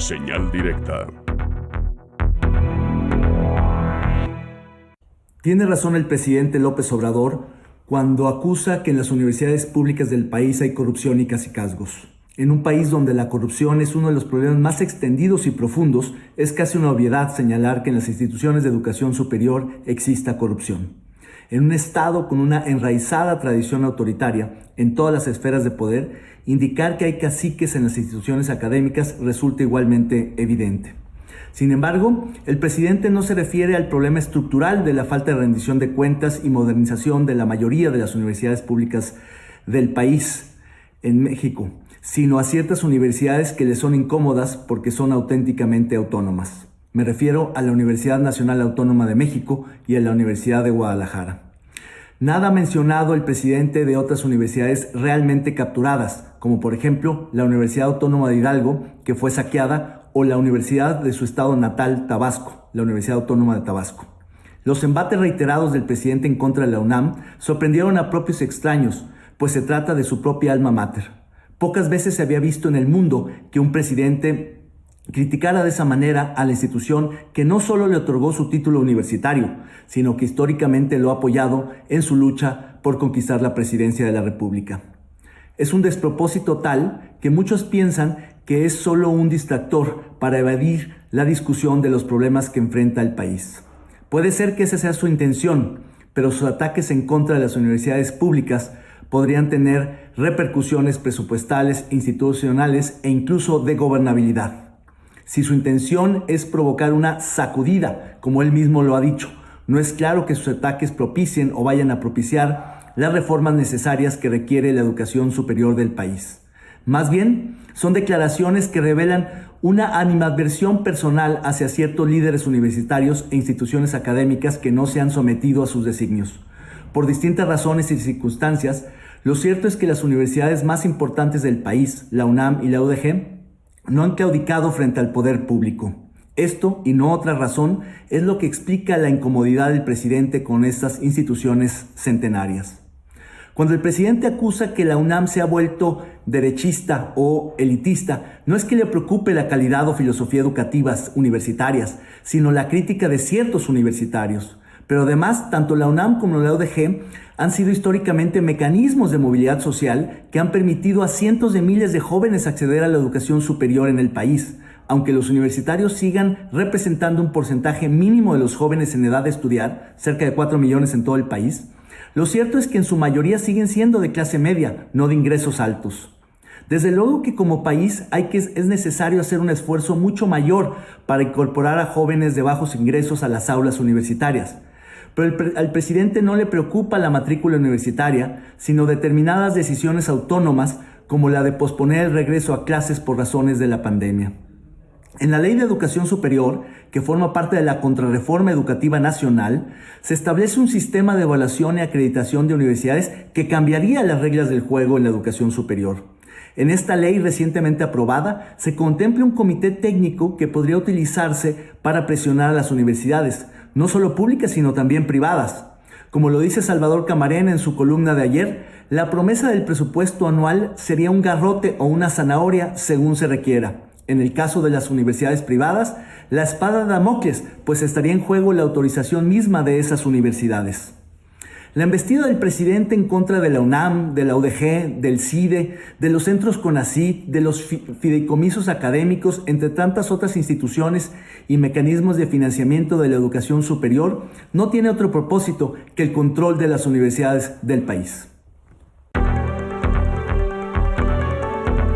Señal directa. Tiene razón el presidente López Obrador cuando acusa que en las universidades públicas del país hay corrupción y cacicazgos. En un país donde la corrupción es uno de los problemas más extendidos y profundos, es casi una obviedad señalar que en las instituciones de educación superior exista corrupción. En un estado con una enraizada tradición autoritaria en todas las esferas de poder, indicar que hay caciques en las instituciones académicas resulta igualmente evidente. Sin embargo, el presidente no se refiere al problema estructural de la falta de rendición de cuentas y modernización de la mayoría de las universidades públicas del país en México, sino a ciertas universidades que le son incómodas porque son auténticamente autónomas. Me refiero a la Universidad Nacional Autónoma de México y a la Universidad de Guadalajara. Nada ha mencionado el presidente de otras universidades realmente capturadas, como por ejemplo la Universidad Autónoma de Hidalgo, que fue saqueada, o la universidad de su estado natal, Tabasco, la Universidad Autónoma de Tabasco. Los embates reiterados del presidente en contra de la UNAM sorprendieron a propios extraños, pues se trata de su propia alma mater. Pocas veces se había visto en el mundo que un presidente criticara de esa manera a la institución que no solo le otorgó su título universitario, sino que históricamente lo ha apoyado en su lucha por conquistar la presidencia de la República. Es un despropósito tal que muchos piensan que es solo un distractor para evadir la discusión de los problemas que enfrenta el país. Puede ser que esa sea su intención, pero sus ataques en contra de las universidades públicas podrían tener repercusiones presupuestales, institucionales e incluso de gobernabilidad. Si su intención es provocar una sacudida, como él mismo lo ha dicho, no es claro que sus ataques propicien o vayan a propiciar las reformas necesarias que requiere la educación superior del país. Más bien, son declaraciones que revelan una animadversión personal hacia ciertos líderes universitarios e instituciones académicas que no se han sometido a sus designios. Por distintas razones y circunstancias, lo cierto es que las universidades más importantes del país, la UNAM y la UDG, no han claudicado frente al poder público. Esto, y no otra razón, es lo que explica la incomodidad del presidente con estas instituciones centenarias. Cuando el presidente acusa que la UNAM se ha vuelto derechista o elitista, no es que le preocupe la calidad o filosofía educativas universitarias, sino la crítica de ciertos universitarios. Pero además, tanto la UNAM como la UDG han sido históricamente mecanismos de movilidad social que han permitido a cientos de miles de jóvenes acceder a la educación superior en el país. Aunque los universitarios sigan representando un porcentaje mínimo de los jóvenes en edad de estudiar, cerca de 4 millones en todo el país, lo cierto es que en su mayoría siguen siendo de clase media, no de ingresos altos. Desde luego que como país es necesario hacer un esfuerzo mucho mayor para incorporar a jóvenes de bajos ingresos a las aulas universitarias. Pero al presidente no le preocupa la matrícula universitaria, sino determinadas decisiones autónomas como la de posponer el regreso a clases por razones de la pandemia. En la Ley de Educación Superior, que forma parte de la Contrarreforma Educativa Nacional, se establece un sistema de evaluación y acreditación de universidades que cambiaría las reglas del juego en la educación superior. En esta ley recientemente aprobada, se contempla un comité técnico que podría utilizarse para presionar a las universidades, no solo públicas, sino también privadas. Como lo dice Salvador Camarena en su columna de ayer, la promesa del presupuesto anual sería un garrote o una zanahoria según se requiera. En el caso de las universidades privadas, la espada de Damocles, pues estaría en juego la autorización misma de esas universidades. La embestida del presidente en contra de la UNAM, de la UDG, del CIDE, de los centros CONACYT, de los fideicomisos académicos, entre tantas otras instituciones y mecanismos de financiamiento de la educación superior, no tiene otro propósito que el control de las universidades del país.